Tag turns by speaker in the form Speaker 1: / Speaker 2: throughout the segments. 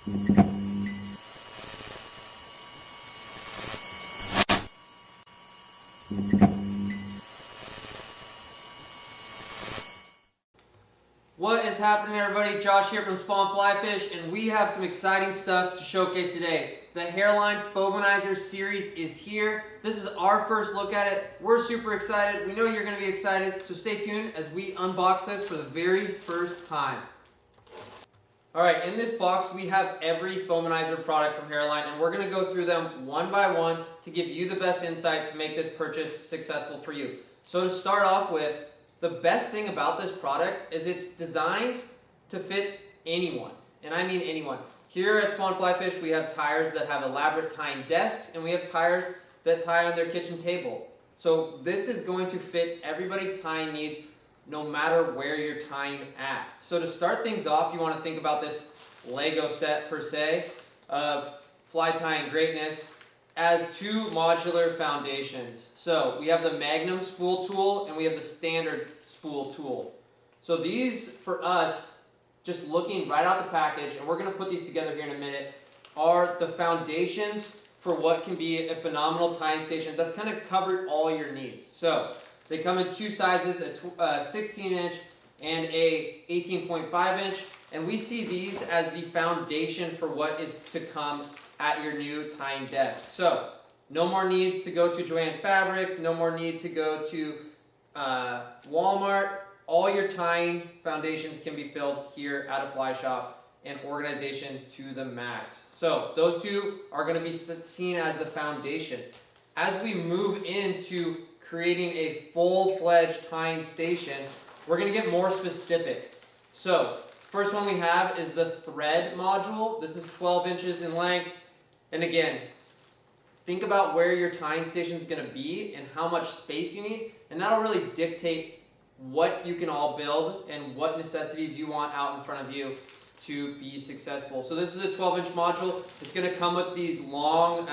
Speaker 1: What is happening, everybody? Josh here from Spawn Fly Fish, and we have some exciting stuff to showcase today. The Hareline Foamanizer series is here. This is our first look at it. We're super excited. We know you're going to be excited, so stay tuned as we unbox this for the very first time. Alright, in this box we have every Foamanizer product from Hareline, and we're going to go through them one by one to give you the best insight to make this purchase successful for you. So to start off with, the best thing about this product is it's designed to fit anyone, and I mean anyone. Here at Spawn Fly Fish, we have tires that have elaborate tying desks, and we have tires that tie on their kitchen table. So this is going to fit everybody's tying needs no matter where you're tying at. So to start things off, you want to think about this Lego set per se of fly tying greatness as two modular foundations. So we have the Magnum spool tool and we have the standard spool tool. So these, for us, just looking right out the package, and we're going to put these together here in a minute, are the foundations for what can be a phenomenal tying station that's kind of covered all your needs. So they come in two sizes, a 16-inch and a 18.5 inch, and we see these as the foundation for what is to come at your new tying desk. So no more needs to go to Joann Fabric, no more need to go to Walmart. All your tying foundations can be filled here at a fly shop, and organization to the max. So those two are going to be seen as the foundation. As we move into creating a full-fledged tying station, we're going to get more specific. So first one we have is the thread module. This is 12 inches in length. And again, think about where your tying station is going to be and how much space you need, and that'll really dictate what you can all build and what necessities you want out in front of you to be successful. So this is a 12-inch module. It's going to come with these long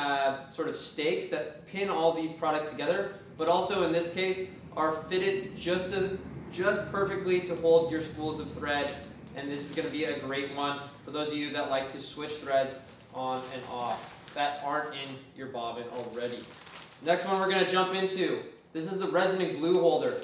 Speaker 1: sort of stakes that pin all these products together, but also in this case are fitted just perfectly to hold your spools of thread, and this is going to be a great one for those of you that like to switch threads on and off that aren't in your bobbin already. Next one we're going to jump into, this is the resin and glue holder.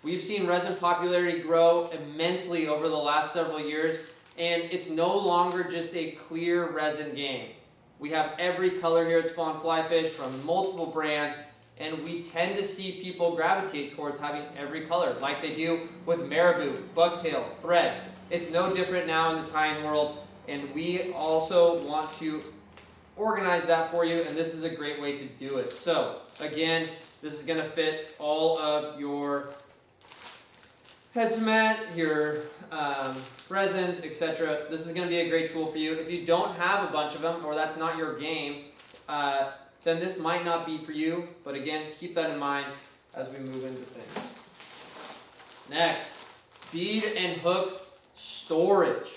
Speaker 1: We've seen resin popularity grow immensely over the last several years, and it's no longer just a clear resin game. We have every color here at Spawn Fly Fish from multiple brands, and we tend to see people gravitate towards having every color, like they do with marabou, bucktail, thread. It's no different now in the tying world, and we also want to organize that for you, and this is a great way to do it. So again, this is going to fit all of your head cement, your resins, etc. This is going to be a great tool for you. If you don't have a bunch of them, or that's not your game, then this might not be for you, but again, keep that in mind as we move into things. Next, bead and hook storage.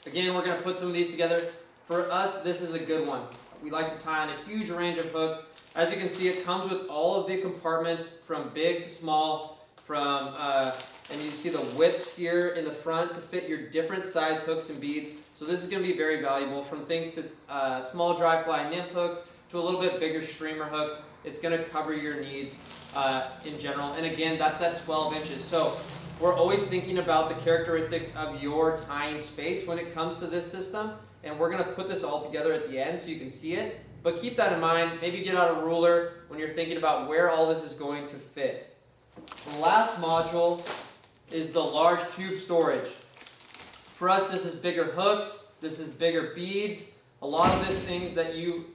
Speaker 1: Again, we're going to put some of these together. For us, this is a good one. We like to tie on a huge range of hooks. As you can see, it comes with all of the compartments from big to small, and you see the widths here in the front to fit your different size hooks and beads. So this is going to be very valuable, from things to small dry fly nymph hooks to a little bit bigger streamer hooks. It's going to cover your needs in general. And again, that's that 12 inches. So we're always thinking about the characteristics of your tying space when it comes to this system. And we're going to put this all together at the end so you can see it. But keep that in mind. Maybe get out a ruler when you're thinking about where all this is going to fit. The last module is the large tube storage. For us, this is bigger hooks. This is bigger beads. A lot of this things that you,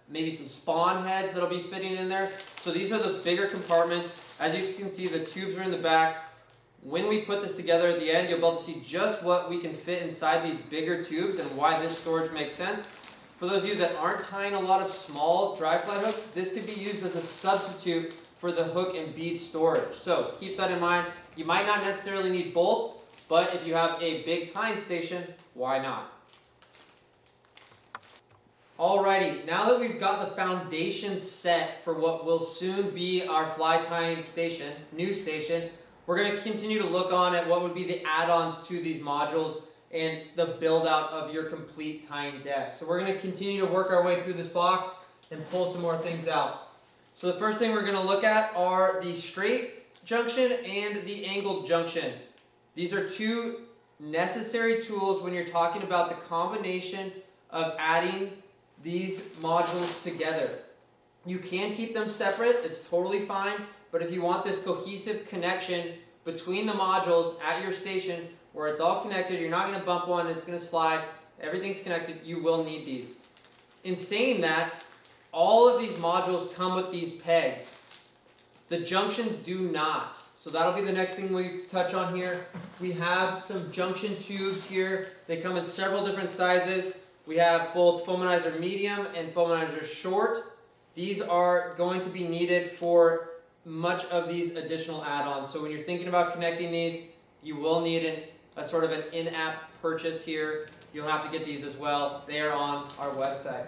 Speaker 1: maybe some spawn heads that'll be fitting in there. So these are the bigger compartments. As you can see, the tubes are in the back. When we put this together at the end, you'll be able to see just what we can fit inside these bigger tubes and why this storage makes sense. For those of you that aren't tying a lot of small dry fly hooks, this could be used as a substitute for the hook and bead storage. So keep that in mind. You might not necessarily need both, but if you have a big tying station, why not? Alrighty, now that we've got the foundation set for what will soon be our fly tying station, new station, we're going to continue to look on at what would be the add-ons to these modules and the build out of your complete tying desk. So we're going to continue to work our way through this box and pull some more things out. So the first thing we're going to look at are the straight junction and the angled junction. These are two necessary tools when you're talking about the combination of adding these modules together. You can keep them separate, it's totally fine, but if you want this cohesive connection between the modules at your station where it's all connected, you're not going to bump one, it's going to slide, everything's connected, you will need these. In saying that, all of these modules come with these pegs. The junctions do not. So that'll be the next thing we touch on here. We have some junction tubes here. They come in several different sizes. We have both Foamanizer medium and Foamanizer short. These are going to be needed for much of these additional add-ons. So when you're thinking about connecting these, you will need a sort of an in-app purchase here. You'll have to get these as well. They are on our website.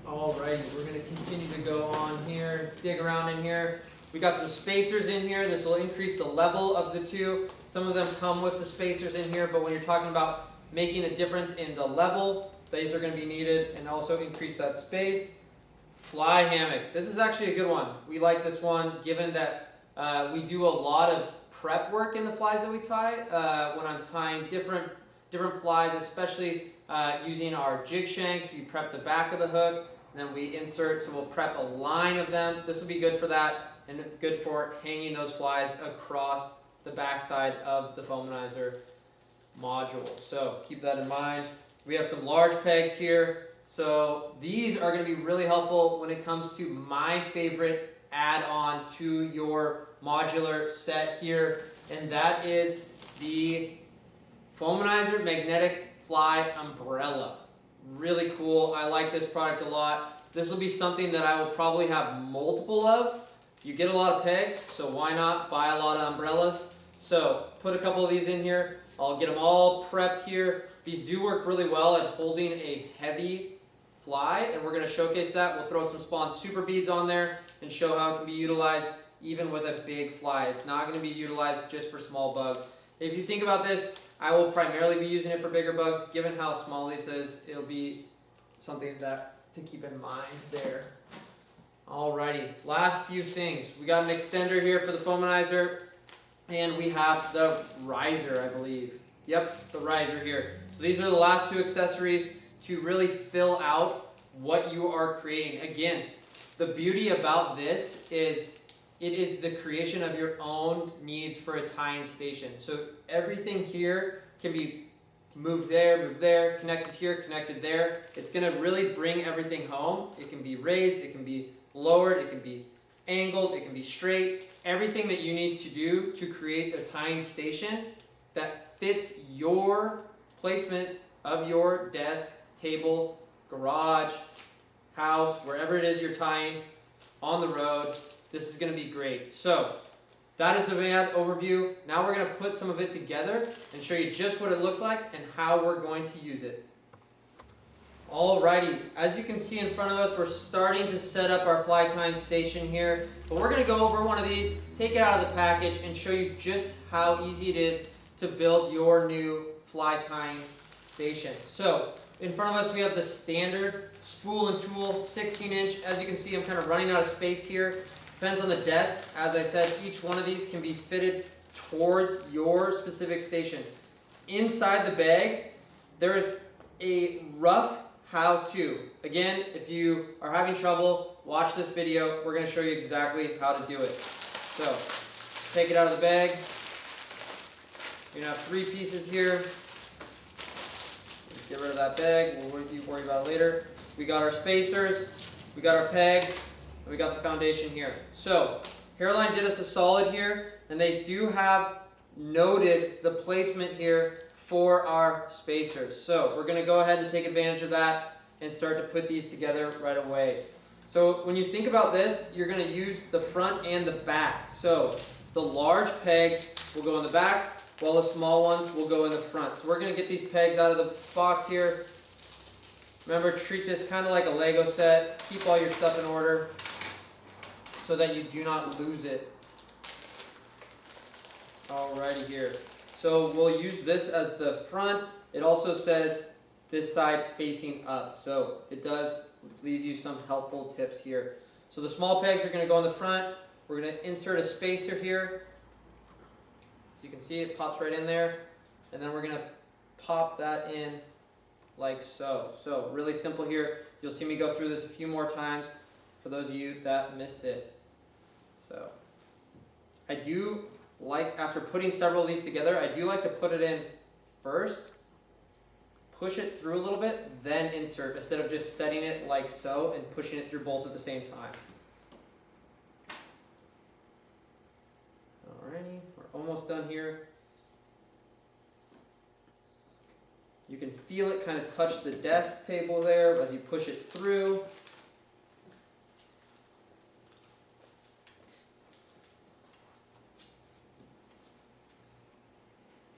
Speaker 1: Alrighty, we're going to continue to go on here, dig around in here. We got some spacers in here. This will increase the level of the two. Some of them come with the spacers in here, but when you're talking about making a difference in the level, these are going to be needed and also increase that space. Fly hammock. This is actually a good one. We like this one given that we do a lot of prep work in the flies that we tie. When I'm tying different flies, especially using our jig shanks, we prep the back of the hook, and then we insert, so we'll prep a line of them. This will be good for that and good for hanging those flies across the backside of the Foamanizer module. So keep that in mind. We have some large pegs here. So these are going to be really helpful when it comes to my favorite add-on to your modular set here, and that is the Foamanizer magnetic fly umbrella. Really cool. I like this product a lot. This will be something that I will probably have multiple of. You get a lot of pegs, so why not buy a lot of umbrellas? So put a couple of these in here. I'll get them all prepped here. These do work really well at holding a heavy fly, and we're going to showcase that. We'll throw some Spawn super beads on there and show how it can be utilized even with a big fly. It's not going to be utilized just for small bugs. If you think about this, I will primarily be using it for bigger bugs. Given how small this is, it'll be something that to keep in mind there. Alrighty, last few things. We got an extender here for the Foamanizer, and we have the riser, I believe. Yep, the riser here. So these are the last two accessories to really fill out what you are creating. Again, the beauty about this is it is the creation of your own needs for a tying station. So everything here can be moved there, connected here, connected there. It's going to really bring everything home. It can be raised, it can be lowered, it can be angled, it can be straight. Everything that you need to do to create a tying station that fits your placement of your desk, table, garage, house, wherever it is you're tying, on the road. This is going to be great. So that is a bad overview. Now we're going to put some of it together and show you just what it looks like and how we're going to use it. Alrighty, as you can see in front of us, we're starting to set up our fly tying station here. But we're going to go over one of these, take it out of the package, and show you just how easy it is to build your new fly tying station. So in front of us we have the standard spool and tool 16-inch. As you can see, I'm kind of running out of space here. Depends on the desk. As I said, each one of these can be fitted towards your specific station. Inside the bag, there is a rough how-to. Again, if you are having trouble, watch this video. We're going to show you exactly how to do it. So, take it out of the bag. You're going to have 3 pieces here. Let's get rid of that bag. We'll worry about it later. We got our spacers. We got our pegs. And we got the foundation here. So, Hareline did us a solid here, and they do have noted the placement here for our spacers. So we're going to go ahead and take advantage of that and start to put these together right away. So when you think about this, you're going to use the front and the back. So the large pegs will go in the back, while the small ones will go in the front. So we're going to get these pegs out of the box here. Remember, treat this kind of like a Lego set. Keep all your stuff in order so that you do not lose it. Alrighty here. So we'll use this as the front. It also says this side facing up. So it does leave you some helpful tips here. So the small pegs are going to go on the front. We're going to insert a spacer here. So you can see it pops right in there. And then we're going to pop that in like so. So really simple here. You'll see me go through this a few more times for those of you that missed it. So I do like, after putting several of these together, I do like to put it in first, push it through a little bit, then insert, instead of just setting it like so and pushing it through both at the same time. Alrighty, we're almost done here. You can feel it kind of touch the desk table there as you push it through.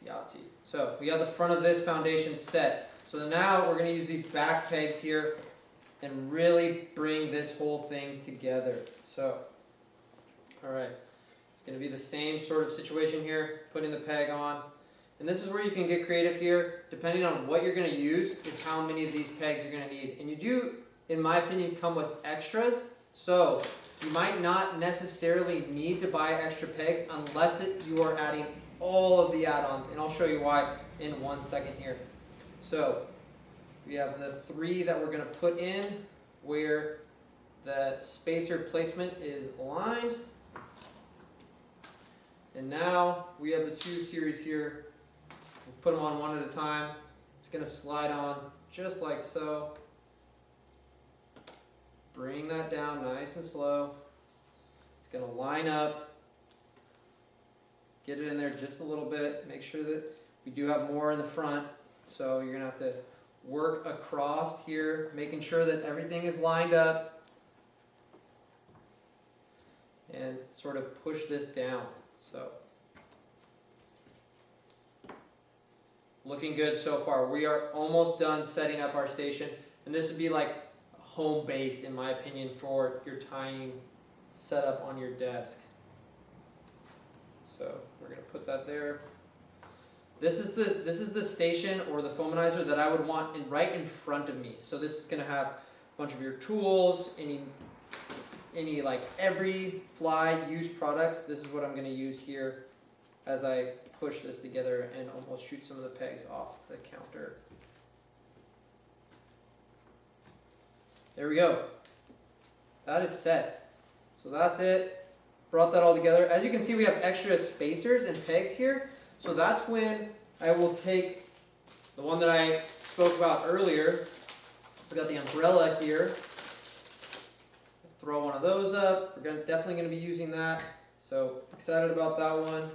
Speaker 1: Yahtzee. So we got the front of this foundation set. So now we're going to use these back pegs here and really bring this whole thing together. So, alright, it's going to be the same sort of situation here, putting the peg on. And this is where you can get creative here. Depending on what you're going to use is how many of these pegs you're going to need. And you do, in my opinion, come with extras. So you might not necessarily need to buy extra pegs unless you are adding all of the add-ons. And I'll show you why in 1 second here. So we have the 3 that we're going to put in where the spacer placement is aligned. And now we have the 2 series here. We'll put them on one at a time. It's going to slide on just like so. Bring that down nice and slow. It's going to line up. Get it in there just a little bit. Make sure that we do have more in the front. So you're going to have to work across here, making sure that everything is lined up. And sort of push this down. So looking good so far. We are almost done setting up our station. And this would be like home base, in my opinion, for your tying setup on your desk. So we're going to put that there. This is the station or the Foamanizer that I would want right in front of me. So this is going to have a bunch of your tools, any like every fly used products. This is what I'm going to use here as I push this together and almost shoot some of the pegs off the counter. There we go. That is set. So that's it. Brought that all together. As you can see, we have extra spacers and pegs here. So that's when I will take the one that I spoke about earlier. We got the umbrella here. Throw one of those up. We're definitely going to be using that. So excited about that one.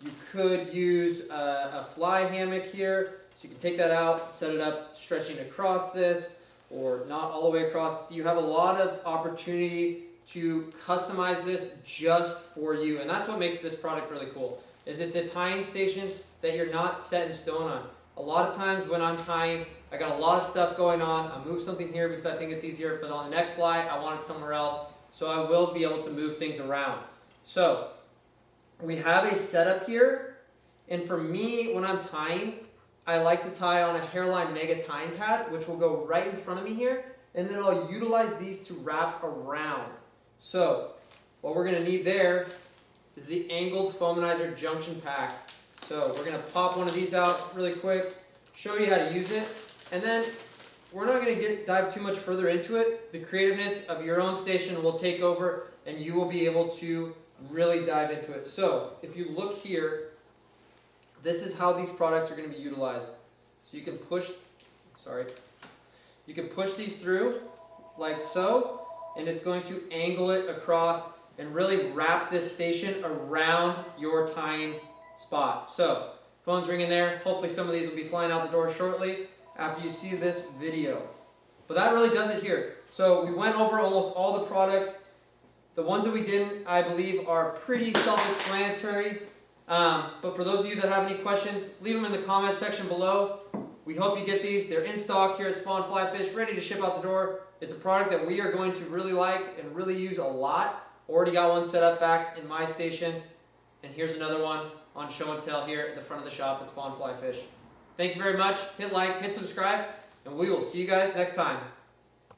Speaker 1: You could use a fly hammock here. So you can take that out, set it up, stretching across this, or not all the way across. So you have a lot of opportunity to customize this just for you. And that's what makes this product really cool, is it's a tying station that you're not set in stone on. A lot of times when I'm tying, I got a lot of stuff going on. I move something here because I think it's easier, but on the next fly, I want it somewhere else. So I will be able to move things around. So we have a setup here. And for me, when I'm tying, I like to tie on a Hareline Mega tying pad, which will go right in front of me here. And then I'll utilize these to wrap around. So what we're going to need there is the angled Foamanizer junction pack. So we're going to pop one of these out really quick, show you how to use it, and then we're not going to dive too much further into it. The creativeness of your own station will take over and you will be able to really dive into it. So if you look here, this is how these products are going to be utilized. So you can push these through like so, and it's going to angle it across and really wrap this station around your tying spot. So, phone's ringing there. Hopefully some of these will be flying out the door shortly after you see this video. But that really does it here. So we went over almost all the products. The ones that we didn't, I believe, are pretty self-explanatory. But for those of you that have any questions, leave them in the comment section below. We hope you get these. They're in stock here at Spawn Fly Fish, ready to ship out the door. It's a product that we are going to really like and really use a lot. Already got one set up back in my station. And here's another one on show and tell here at the front of the shop at Spawn Fly Fish. Thank you very much. Hit like, hit subscribe, and we will see you guys next time.